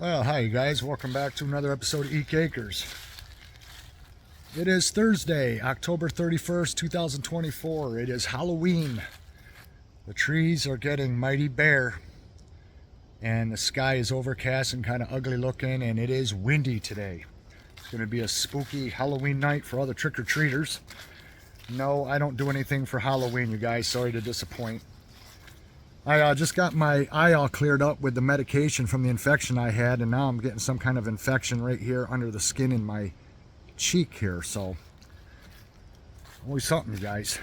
Well, hi you guys, welcome back to another episode of Eek Acres. It is Thursday, October 31st, 2024. It is Halloween. The trees are getting mighty bare and the sky is overcast and kind of ugly looking, and it is windy today. It's going to be a spooky Halloween night for all the trick-or-treaters. No, I don't do anything for Halloween, you guys. Sorry to disappoint. I just got my eye all cleared up with the medication from the infection I had, and now I'm getting some kind of infection right here under the skin in my cheek here. So, always something, you guys.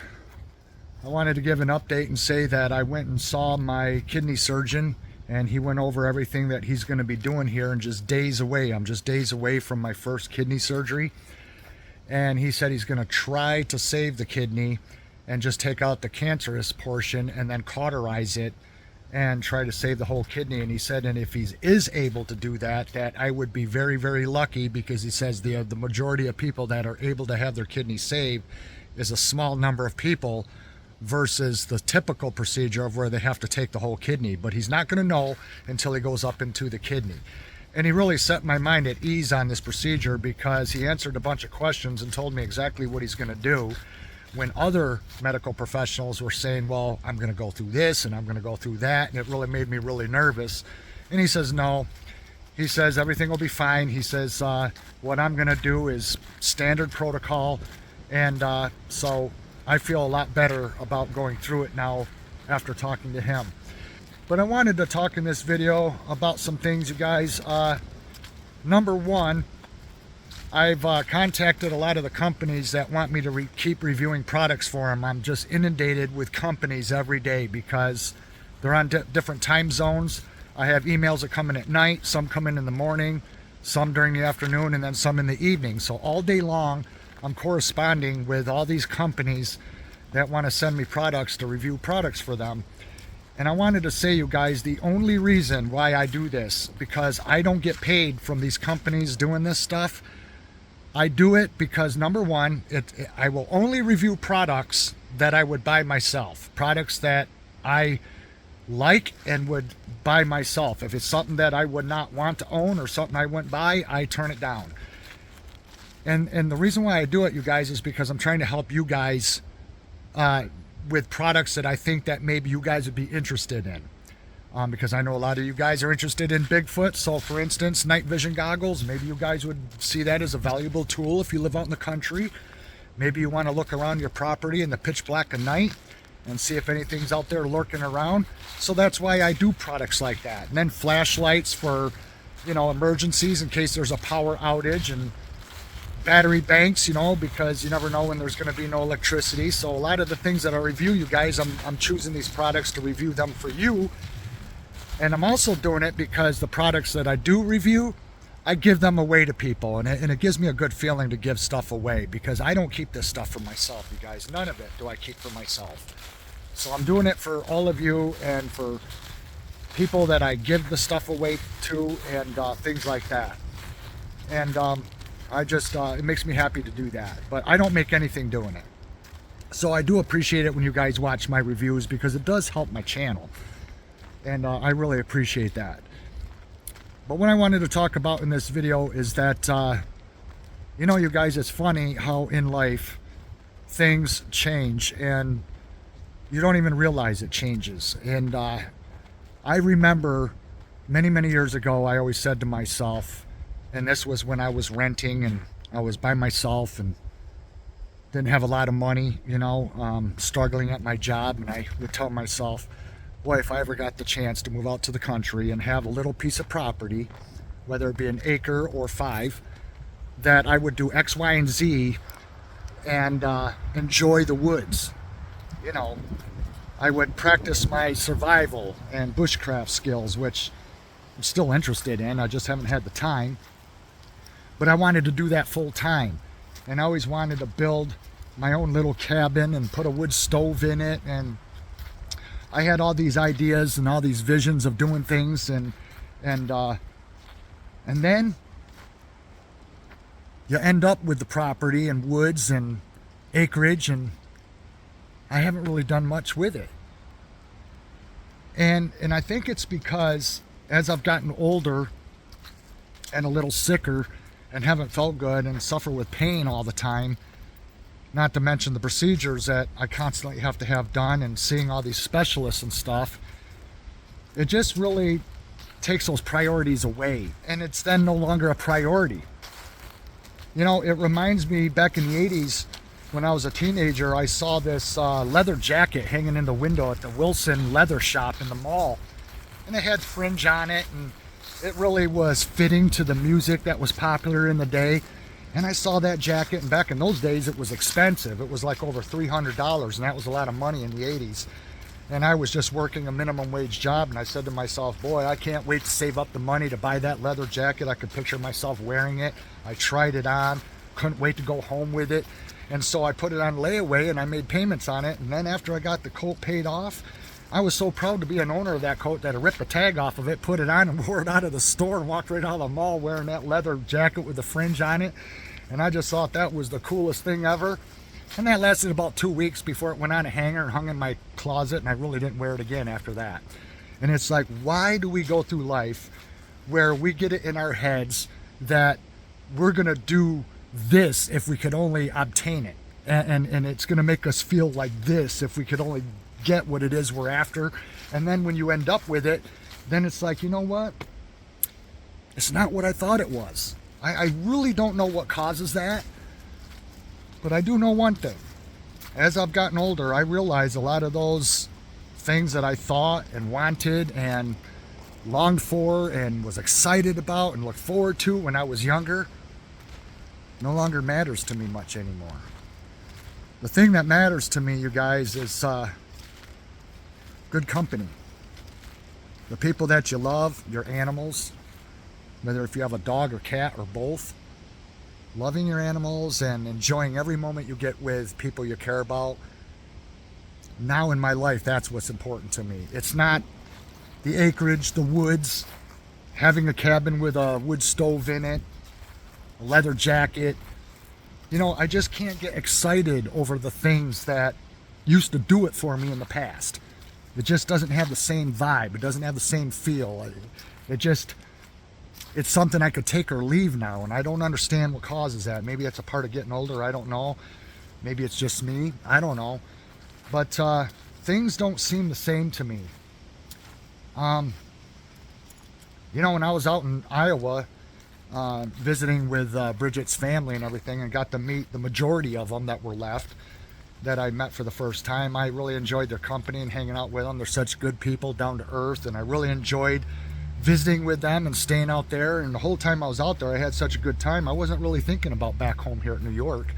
I wanted to give an update and say that I went and saw my kidney surgeon, and he went over everything that he's going to be doing here in just days away. I'm just days away from my first kidney surgery, and he said he's going to try to save the kidney and just take out the cancerous portion and then cauterize it and try to save the whole kidney. And he said, and if he is able to do that, that I would be very, very lucky, because he says the majority of people that are able to have their kidney saved is a small number of people versus the typical procedure of where they have to take the whole kidney. But he's not going to know until he goes up into the kidney. And he really set my mind at ease on this procedure, because he answered a bunch of questions and told me exactly what he's going to do, when other medical professionals were saying, well, I'm going to go through this and I'm going to go through that. And it really made me really nervous. And he says, no. He says, everything will be fine. He says, what I'm going to do is standard protocol. And so I feel a lot better about going through it now after talking to him. But I wanted to talk in this video about some things, you guys. Number one, I've contacted a lot of the companies that want me to keep reviewing products for them. I'm just inundated with companies every day because they're on different time zones. I have emails that come in at night, some come in the morning, some during the afternoon, and then some in the evening. So all day long, I'm corresponding with all these companies that want to send me products to review products for them. And I wanted to say, you guys, the only reason why I do this, because I don't get paid from these companies doing this stuff. I do it because, number one, I will only review products that I would buy myself. Products that I like and would buy myself. If it's something that I would not want to own or something I wouldn't buy, I turn it down. And the reason why I do it, you guys, is because I'm trying to help you guys with products that I think that maybe you guys would be interested in. Because I know a lot of you guys are interested in Bigfoot. So for instance, night vision goggles, maybe you guys would see that as a valuable tool if you live out in the country. Maybe you want to look around your property in the pitch black of night and see if anything's out there lurking around. So that's why I do products like that. And then flashlights for, emergencies in case there's a power outage, and battery banks, because you never know when there's going to be no electricity. So a lot of the things that I review, you guys, I'm choosing these products to review them for you. And I'm also doing it because the products that I do review, I give them away to people. And it gives me a good feeling to give stuff away, because I don't keep this stuff for myself, you guys. None of it do I keep for myself. So I'm doing it for all of you and for people that I give the stuff away to, and things like that. And I just, it makes me happy to do that. But I don't make anything doing it. So I do appreciate it when you guys watch my reviews, because it does help my channel. And I really appreciate that. But what I wanted to talk about in this video is that, you guys, it's funny how in life things change and you don't even realize it changes. And I remember many, many years ago, I always said to myself, and this was when I was renting and I was by myself and didn't have a lot of money, struggling at my job, and I would tell myself, boy, if I ever got the chance to move out to the country and have a little piece of property, whether it be an acre or 5, that I would do X, Y, and Z and enjoy the woods. I would practice my survival and bushcraft skills, which I'm still interested in. I just haven't had the time. But I wanted to do that full time. And I always wanted to build my own little cabin and put a wood stove in it, and I had all these ideas and all these visions of doing things, and then you end up with the property and woods and acreage, and I haven't really done much with it. And I think it's because as I've gotten older, and a little sicker and haven't felt good and suffer with pain all the time. Not to mention the procedures that I constantly have to have done and seeing all these specialists and stuff. It just really takes those priorities away, and it's then no longer a priority. You know, it reminds me back in the 80s when I was a teenager, I saw this leather jacket hanging in the window at the Wilson leather shop in the mall. And it had fringe on it, and it really was fitting to the music that was popular in the day. And I saw that jacket, and back in those days it was expensive. It was like over $300, and that was a lot of money in the 80s. And I was just working a minimum wage job, and I said to myself, boy, I can't wait to save up the money to buy that leather jacket. I could picture myself wearing it. I tried it on, couldn't wait to go home with it. And so I put it on layaway, and I made payments on it. And then after I got the coat paid off, I was so proud to be an owner of that coat that I ripped the tag off of it, put it on, and wore it out of the store and walked right out of the mall wearing that leather jacket with the fringe on it. And I just thought that was the coolest thing ever. And that lasted about 2 weeks before it went on a hanger and hung in my closet, and I really didn't wear it again after that. And it's like, why do we go through life where we get it in our heads that we're going to do this if we could only obtain it? And it's going to make us feel like this if we could only get what it is we're after. And then when you end up with it, then it's like, you know what? It's not what I thought it was. I really don't know what causes that. But I do know one thing. As I've gotten older, I realize a lot of those things that I thought and wanted and longed for and was excited about and looked forward to when I was younger no longer matters to me much anymore. The thing that matters to me, you guys, is good company. The people that you love, your animals, whether if you have a dog or cat or both. Loving your animals and enjoying every moment you get with people you care about. Now in my life, that's what's important to me. It's not the acreage, the woods, having a cabin with a wood stove in it, a leather jacket. You know, I just can't get excited over the things that used to do it for me in the past. It just doesn't have the same vibe. It doesn't have the same feel. It's something I could take or leave now, and I don't understand what causes that. Maybe that's a part of getting older, I don't know. Maybe it's just me, I don't know. But things don't seem the same to me. You know, when I was out in Iowa visiting with Bridget's family and everything, and got to meet the majority of them that were left that I met for the first time, I really enjoyed their company and hanging out with them. They're such good people, down to earth, and I really enjoyed visiting with them and staying out there. And the whole time I was out there, I had such a good time. I wasn't really thinking about back home here at New York.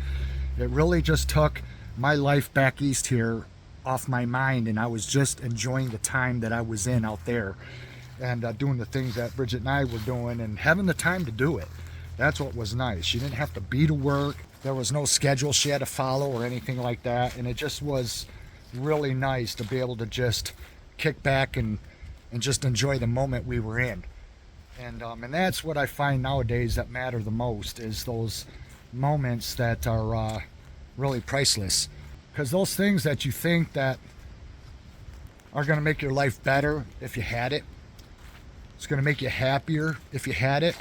It really just took my life back east here off my mind, and I was just enjoying the time that I was in out there and doing the things that Bridget and I were doing and having the time to do it. That's what was nice. She didn't have to be to work. There was no schedule she had to follow or anything like that, and it just was really nice to be able to just kick back and just enjoy the moment we were in. And that's what I find nowadays that matter the most, is those moments that are really priceless. Because those things that you think that are going to make your life better if you had it, it's going to make you happier if you had it,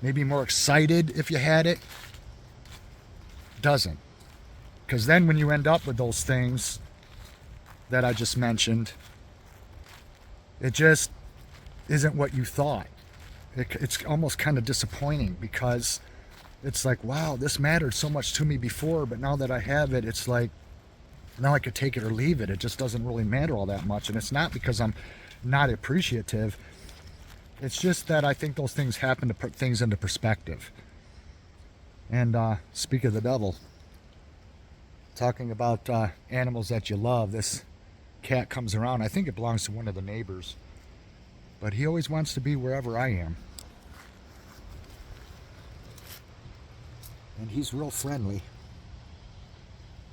maybe more excited if you had it, doesn't. Because then when you end up with those things that I just mentioned, it just isn't what you thought. It's almost kind of disappointing, because it's like, wow, this mattered so much to me before, but now that I have it, it's like, now I could take it or leave it. It just doesn't really matter all that much. And it's not because I'm not appreciative. It's just that I think those things happen to put things into perspective. And speak of the devil, talking about animals that you love, this cat comes around. I think it belongs to one of the neighbors, but he always wants to be wherever I am. And he's real friendly.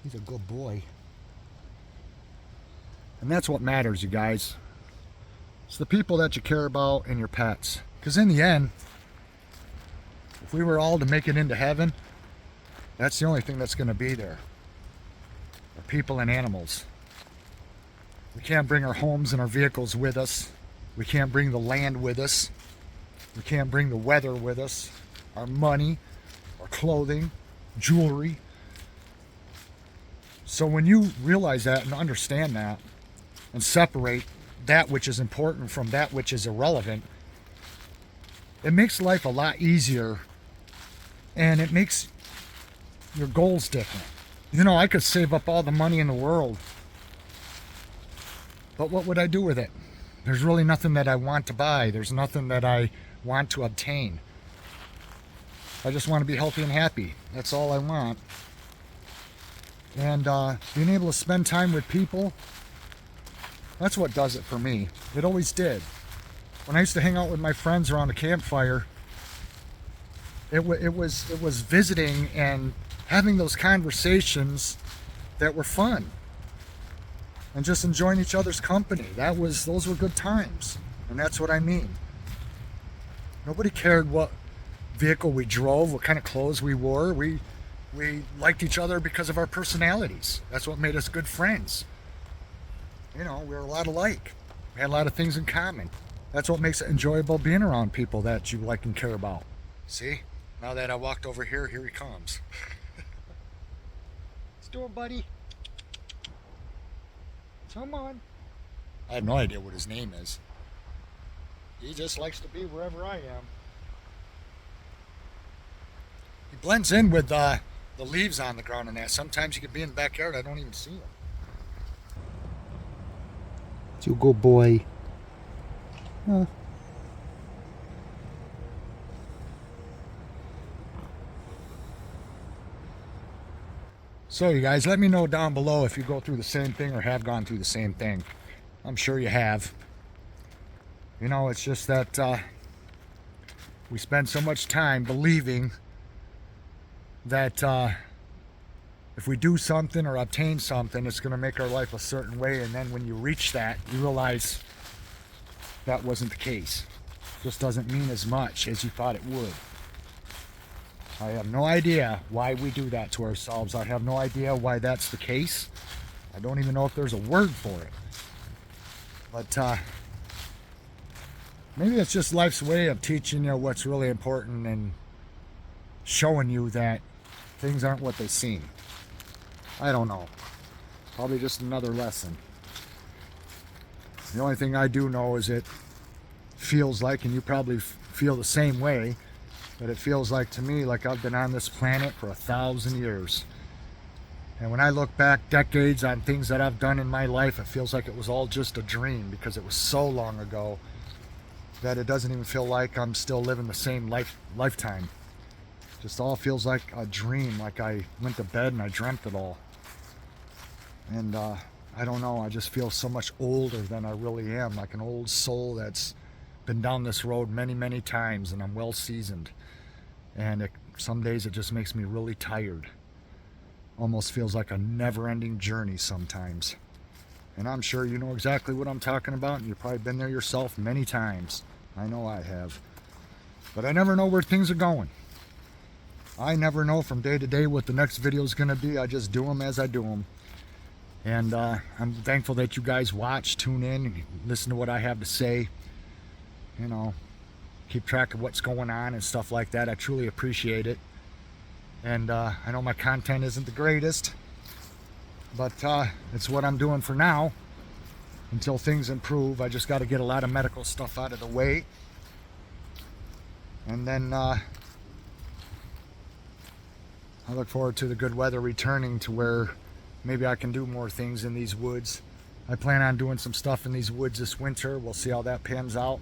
He's a good boy. And that's what matters, you guys. It's the people that you care about and your pets. Because in the end, if we were all to make it into heaven, that's the only thing that's going to be there. Are people and animals. We can't bring our homes and our vehicles with us. We can't bring the land with us. We can't bring the weather with us, our money, our clothing, jewelry. So when you realize that and understand that and separate that which is important from that which is irrelevant, it makes life a lot easier, and it makes your goals different. You know, I could save up all the money in the world, but what would I do with it? There's really nothing that I want to buy. There's nothing that I want to obtain. I just want to be healthy and happy. That's all I want. And being able to spend time with people, that's what does it for me. It always did. When I used to hang out with my friends around a campfire, it was visiting and having those conversations that were fun, and just enjoying each other's company. Those were good times, and that's what I mean. Nobody cared what vehicle we drove, what kind of clothes we wore. We liked each other because of our personalities. That's what made us good friends. You know, we were a lot alike. We had a lot of things in common. That's what makes it enjoyable, being around people that you like and care about. See? Now that I walked over here, here he comes. Let's do it, buddy. Come on. I have no idea what his name is. He just likes to be wherever I am. He blends in with the leaves on the ground and that. Sometimes he could be in the backyard, I don't even see him. It's a good boy. Huh. So you guys, let me know down below if you go through the same thing or have gone through the same thing. I'm sure you have. You know, it's just that we spend so much time believing that if we do something or obtain something, it's going to make our life a certain way, and then when you reach that, you realize that wasn't the case. It just doesn't mean as much as you thought it would. I have no idea why we do that to ourselves. I have no idea why that's the case. I don't even know if there's a word for it. But maybe it's just life's way of teaching you what's really important and showing you that things aren't what they seem. I don't know. Probably just another lesson. The only thing I do know is it feels like, and you probably feel the same way, but it feels like to me like I've been on this planet for 1,000 years. And when I look back decades on things that I've done in my life, it feels like it was all just a dream, because it was so long ago that it doesn't even feel like I'm still living the same lifetime. Just all feels like a dream, like I went to bed and I dreamt it all. And I don't know, I just feel so much older than I really am, like an old soul that's been down this road many, many times, and I'm well seasoned. And some days it just makes me really tired. Almost feels like a never-ending journey sometimes. And I'm sure you know exactly what I'm talking about, and you've probably been there yourself many times. I know I have. But I never know where things are going. I never know from day to day what the next video is going to be. I just do them as I do them. And I'm thankful that you guys watch, tune in, listen to what I have to say. You know, keep track of what's going on and stuff like that. I truly appreciate it. And I know my content isn't the greatest, but it's what I'm doing for now until things improve. I just got to get a lot of medical stuff out of the way. And then I look forward to the good weather returning, to where maybe I can do more things in these woods. I plan on doing some stuff in these woods this winter. We'll see how that pans out.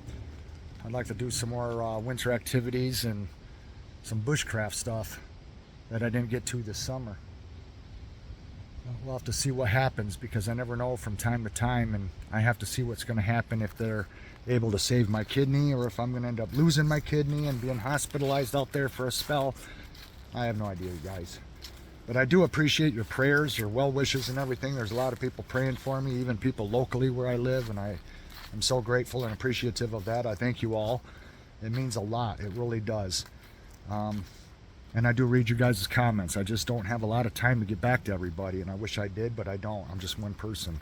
I'd like to do some more winter activities and some bushcraft stuff that I didn't get to this summer. We'll have to see what happens, because I never know from time to time, and I have to see what's going to happen, if they're able to save my kidney or if I'm going to end up losing my kidney and being hospitalized out there for a spell. I have no idea, you guys. But I do appreciate your prayers, your well wishes and everything. There's a lot of people praying for me, even people locally where I live, and I'm so grateful and appreciative of that. I thank you all. It means a lot. It really does. And I do read you guys' comments. I just don't have a lot of time to get back to everybody, and I wish I did, but I don't. I'm just one person.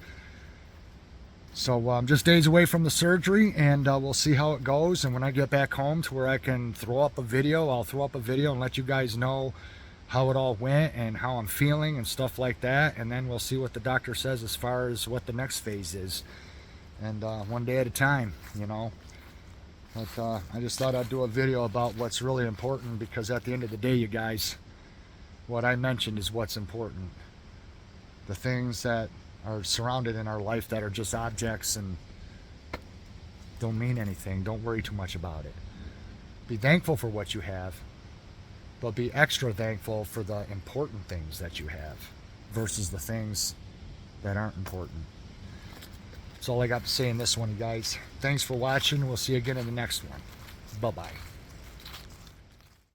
So I'm just days away from the surgery, and we'll see how it goes. And when I get back home to where I can throw up a video, I'll throw up a video and let you guys know how it all went and how I'm feeling and stuff like that. And then we'll see what the doctor says as far as what the next phase is. And one day at a time, you know. But I just thought I'd do a video about what's really important, because at the end of the day, you guys, what I mentioned is what's important. The things that are surrounded in our life that are just objects and don't mean anything, don't worry too much about it. Be thankful for what you have, but be extra thankful for the important things that you have versus the things that aren't important. That's all I got to say in this one, you guys. Thanks for watching. We'll see you again in the next one. Bye-bye.